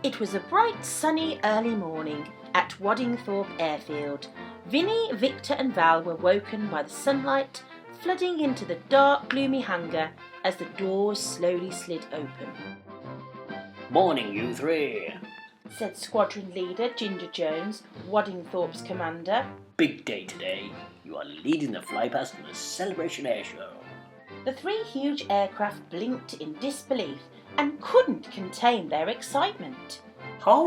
It was a bright, sunny, early morning at Waddingthorpe Airfield. Vinny, Victor and Val were woken by the sunlight flooding into the dark, gloomy hangar as the doors slowly slid open. "Morning, you three," said Squadron Leader Ginger Jones, Waddingthorpe's commander. "Big day today. You are leading the flypast on the Celebration Air Show." The three huge aircraft blinked in disbelief and couldn't contain their excitement. "Oh,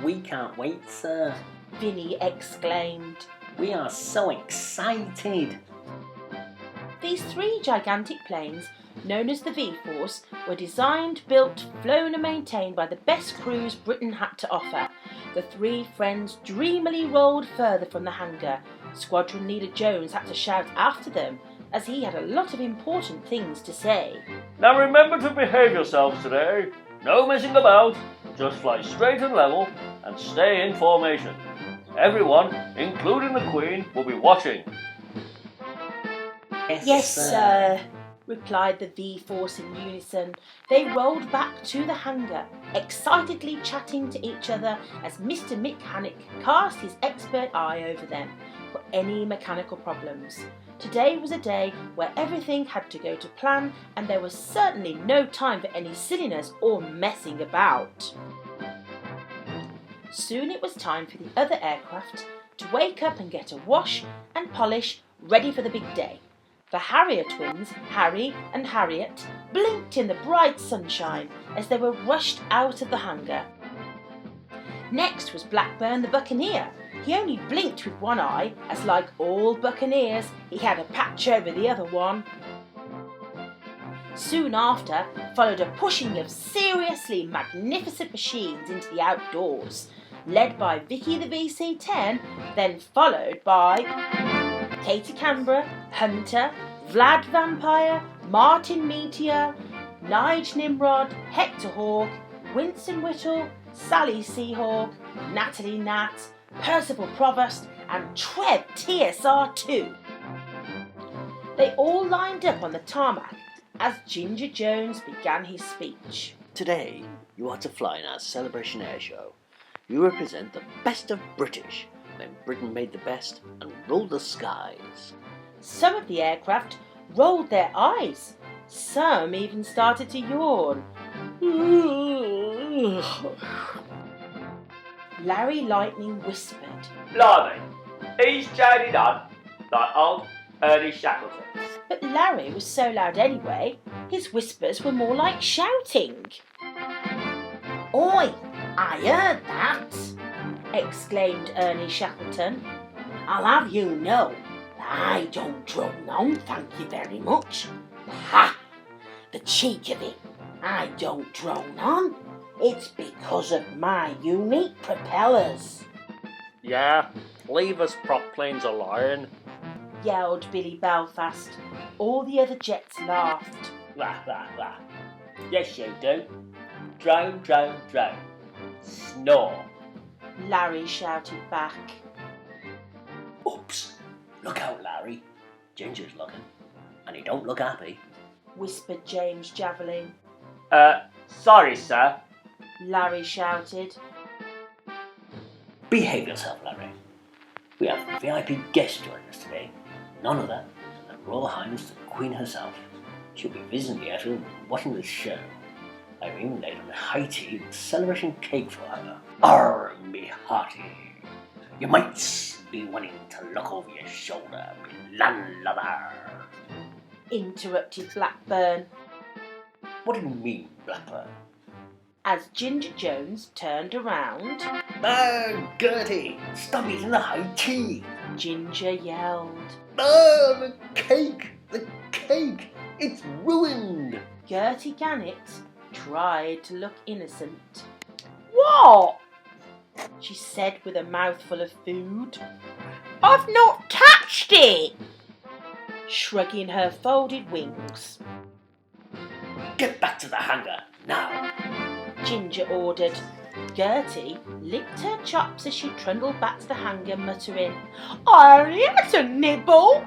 we can't wait, sir," Vinny exclaimed. "We are so excited." These three gigantic planes, known as the V-Force, were designed, built, flown and maintained by the best crews Britain had to offer. The three friends dreamily rolled further from the hangar. Squadron Leader Jones had to shout after them, as he had a lot of important things to say. "Now remember to behave yourselves today. No messing about. Just fly straight and level and stay in formation. Everyone, including the Queen, will be watching." Yes, sir, replied the V-Force in unison. They rolled back to the hangar, excitedly chatting to each other as Mr. Mechanic cast his expert eye over them for any mechanical problems. Today was a day where everything had to go to plan, and there was certainly no time for any silliness or messing about. Soon it was time for the other aircraft to wake up and get a wash and polish, ready for the big day. The Harrier twins, Harry and Harriet, blinked in the bright sunshine as they were rushed out of the hangar. Next was Blackburn the Buccaneer. He only blinked with one eye, as like all buccaneers, he had a patch over the other one. Soon after followed a pushing of seriously magnificent machines into the outdoors, led by Vicky the VC-10, then followed by Katie Canberra, Hunter, Vlad Vampire, Martin Meteor, Nige Nimrod, Hector Hawk, Winston Whittle, Sally Seahawk, Natalie Nat, Percival Provost and Trev TSR2. They all lined up on the tarmac as Ginger Jones began his speech. "Today, you are to fly in our Celebration Air Show. You represent the best of British, when Britain made the best and ruled the skies." Some of the aircraft rolled their eyes. Some even started to yawn. Larry Lightning whispered, "Blimey, he's chatted on like old Ernie Shackleton." But Larry was so loud anyway, his whispers were more like shouting. "Oi, I heard that!" exclaimed Ernie Shackleton. "I'll have you know that I don't drone on, thank you very much. Ha! The cheek of it. I don't drone on. It's because of my unique propellers," "Yeah, leave us prop planes alone," yelled Billy Belfast. All the other jets laughed. "Wah, wah, wah. Yes, you do. Drone, drone, drone. Snore." Larry shouted back. "Oops, look out, Larry. Ginger's looking, and he don't look happy." Whispered James Javelin. Sorry, sir." Larry shouted. "Behave yourself, Larry. We have VIP guests joining us today. None other than the Royal Highness the Queen herself. She'll be visiting the airfield and watching the show. I've even laid on a high tea with celebration cake for her. Arr, me hearty. You might be wanting to look over your shoulder, me landlubber." Interrupted Blackburn, "What do you mean, Blackburn?" as Ginger Jones turned around. Gertie, stop eating the high tea." Ginger yelled. The cake! The cake! It's ruined!" Gertie Gannett tried to look innocent. "What?" she said with a mouthful of food. "I've not touched it," shrugging her folded wings. "Get back to the hangar, now!" Ginger ordered. Gertie licked her chops as she trundled back to the hangar, muttering, "I'll have a nibble."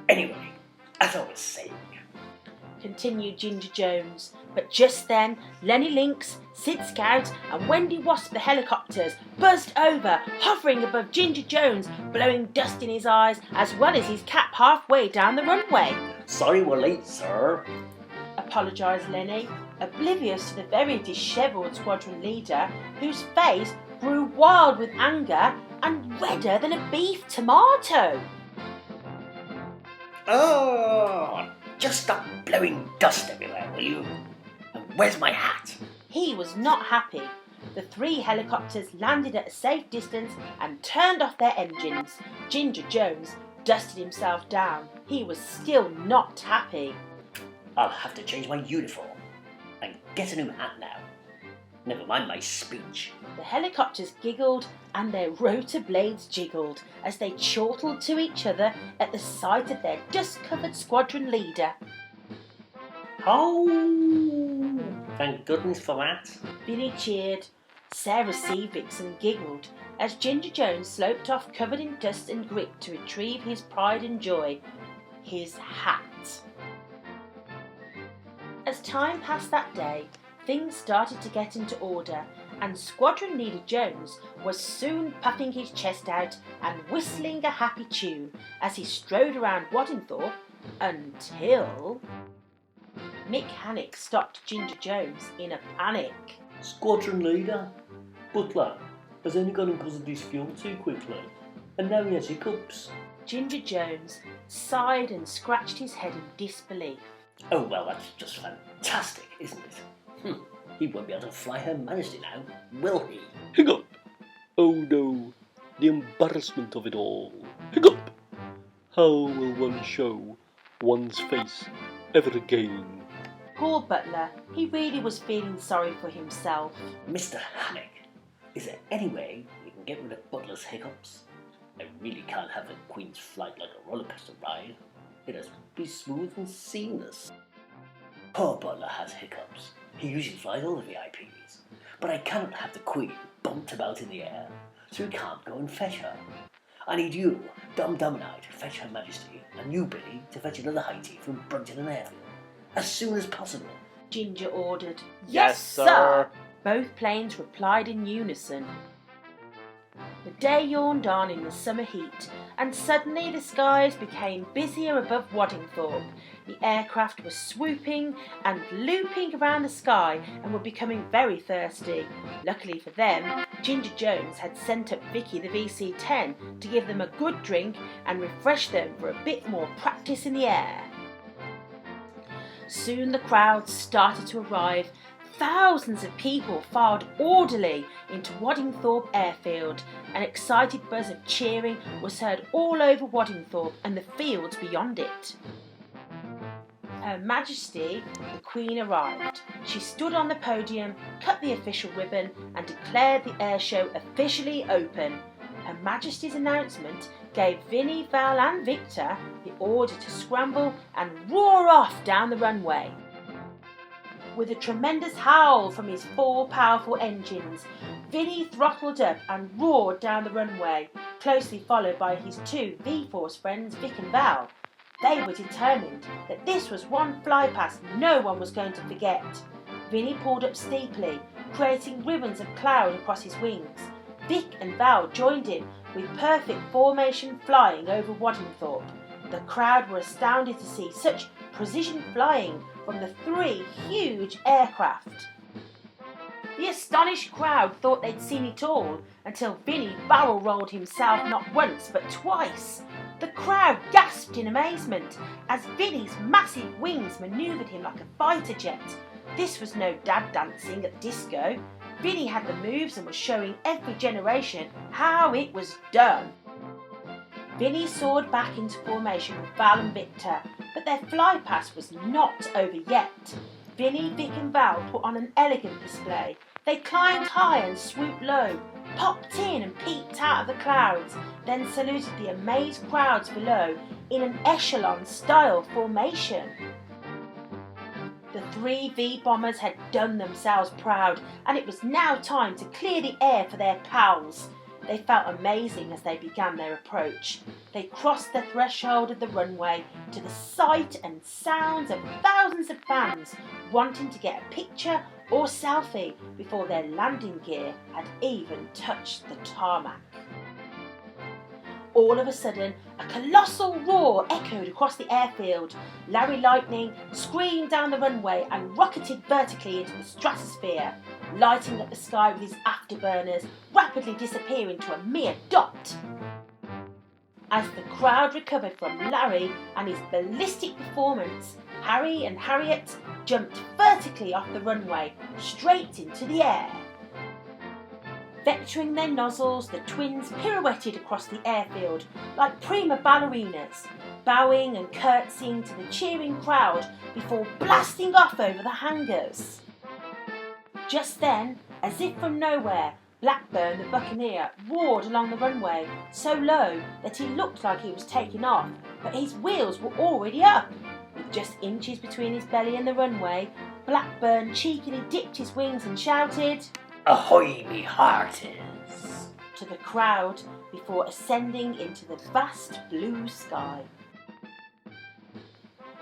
Anyway, as I was saying, continued Ginger Jones. But just then, Lenny Lynx, Sid Scout and Wendy Wasp the helicopters buzzed over, hovering above Ginger Jones, blowing dust in his eyes as well as his cap halfway down the runway. Sorry we're late, sir. Apologised Lenny, oblivious to the very dishevelled squadron leader, whose face grew wild with anger and redder than a beef tomato. Oh, just stop blowing dust everywhere, will you? And where's my hat? He was not happy. The 3 helicopters landed at a safe distance and turned off their engines. Ginger Jones dusted himself down. He was still not happy. I'll have to change my uniform and get a new hat now. Never mind my speech. The helicopters giggled and their rotor blades jiggled as they chortled to each other at the sight of their dust-covered squadron leader. Oh, thank goodness for that. Billy cheered. Sarah Seavixen giggled as Ginger Jones sloped off covered in dust and grit to retrieve his pride and joy, his hat. As time passed that day, things started to get into order, and Squadron Leader Jones was soon puffing his chest out and whistling a happy tune as he strode around Waddingthorpe until Mick Hannick stopped Ginger Jones in a panic. Squadron leader, Butler has only gone and guzzled his fuel too quickly, and now he has hiccups. Ginger Jones sighed and scratched his head in disbelief. Oh, well, that's just fantastic, isn't it? He won't be able to fly Her Majesty now, will he? Hiccup! Oh no, the embarrassment of it all. Hiccup! How will one show one's face ever again? Poor Butler, he really was feeling sorry for himself. Mr. Hannick, is there any way we can get rid of Butler's hiccups? I really can't have the Queen's flight like a roller coaster ride. It has to be smooth and seamless. Poor Butler has hiccups. He usually flies all the VIPs. But I cannot have the Queen bumped about in the air, so we can't go and fetch her. I need you, Dum Dum and I, to fetch Her Majesty, and you, Billy, to fetch another Haiti from Brunton Airfield, as soon as possible. Ginger ordered. Yes, sir. Both planes replied in unison. The day yawned on in the summer heat, and suddenly the skies became busier above Waddingthorpe. The aircraft were swooping and looping around the sky and were becoming very thirsty. Luckily for them, Ginger Jones had sent up Vicky the VC-10 to give them a good drink and refresh them for a bit more practice in the air. Soon the crowds started to arrive. Thousands of people filed orderly into Waddingthorpe Airfield. An excited buzz of cheering was heard all over Waddingthorpe and the fields beyond it. Her Majesty, the Queen, arrived. She stood on the podium, cut the official ribbon, and declared the airshow officially open. Her Majesty's announcement gave Vinnie, Val and Victor the order to scramble and roar off down the runway. With a tremendous howl from his 4 powerful engines, Vinnie throttled up and roared down the runway, closely followed by his 2 V-Force friends Vic and Val. They were determined that this was one flypast no one was going to forget. Vinnie pulled up steeply, creating ribbons of cloud across his wings. Vic and Val joined him with perfect formation flying over Waddingthorpe. The crowd were astounded to see such precision flying from the 3 huge aircraft. The astonished crowd thought they'd seen it all until Vinnie barrel rolled himself not once but twice. The crowd gasped in amazement as Vinnie's massive wings manoeuvred him like a fighter jet. This was no dad dancing at the disco. Vinnie had the moves and was showing every generation how it was done. Vinnie soared back into formation with Val and Victor, but their flypast was not over yet. Vinnie, Vic and Val put on an elegant display. They climbed high and swooped low, popped in and peeked out of the clouds, then saluted the amazed crowds below in an echelon-style formation. The 3 V-bombers had done themselves proud, and it was now time to clear the air for their pals. They felt amazing as they began their approach. They crossed the threshold of the runway to the sight and sounds of thousands of fans wanting to get a picture or selfie before their landing gear had even touched the tarmac. All of a sudden, a colossal roar echoed across the airfield. Larry Lightning screamed down the runway and rocketed vertically into the stratosphere, lighting up the sky with his afterburners, rapidly disappearing to a mere dot. As the crowd recovered from Larry and his ballistic performance, Harry and Harriet jumped vertically off the runway, straight into the air. Vectoring their nozzles, the twins pirouetted across the airfield like prima ballerinas, bowing and curtsying to the cheering crowd before blasting off over the hangars. Just then, as if from nowhere, Blackburn the Buccaneer roared along the runway so low that he looked like he was taking off, but his wheels were already up. With just inches between his belly and the runway, Blackburn cheekily dipped his wings and shouted, "Ahoy, me hearties!" to the crowd before ascending into the vast blue sky.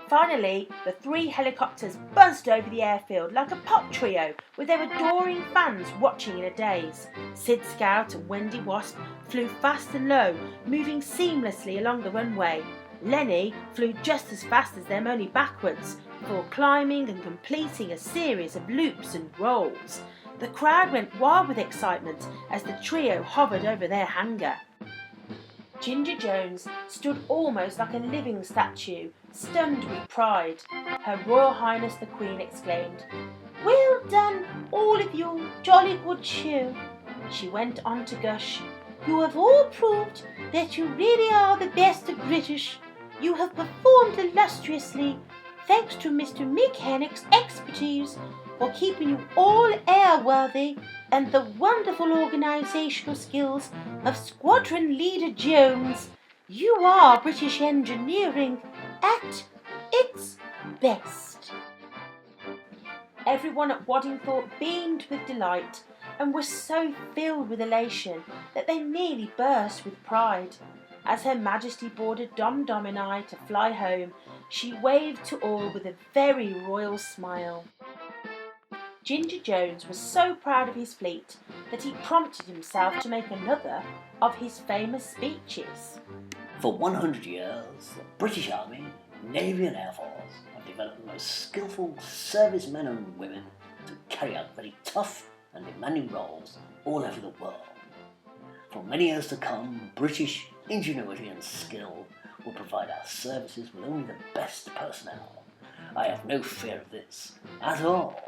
Finally, the 3 helicopters buzzed over the airfield like a pop trio with their adoring fans watching in a daze. Sid Scout and Wendy Wasp flew fast and low, moving seamlessly along the runway. Lenny flew just as fast as them, only backwards, before climbing and completing a series of loops and rolls. The crowd went wild with excitement as the trio hovered over their hangar. Ginger Jones stood almost like a living statue, stunned with pride. Her Royal Highness the Queen exclaimed, "Well done, all of you, jolly good show." She went on to gush, "You have all proved that you really are the best of British. You have performed illustriously, thanks to Mr. Mick Hennick's expertise for keeping you all airworthy and the wonderful organisational skills of Squadron Leader Jones. You are British engineering at its best." Everyone at Waddingthorpe beamed with delight and was so filled with elation that they nearly burst with pride. As Her Majesty boarded Dom and I to fly home, she waved to all with a very royal smile. Ginger Jones was so proud of his fleet that he prompted himself to make another of his famous speeches. For 100 years, the British Army, Navy and Air Force have developed the most skillful servicemen and women to carry out very tough and demanding roles all over the world. For many years to come, British ingenuity and skill will provide our services with only the best personnel. I have no fear of this at all.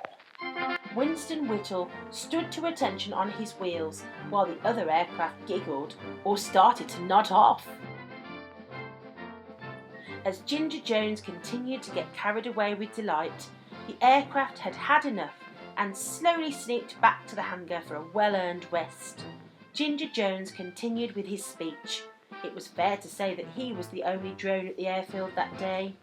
Winston Whittle stood to attention on his wheels while the other aircraft giggled or started to nod off. As Ginger Jones continued to get carried away with delight, the aircraft had had enough and slowly sneaked back to the hangar for a well-earned rest. Ginger Jones continued with his speech. It was fair to say that he was the only drone at the airfield that day.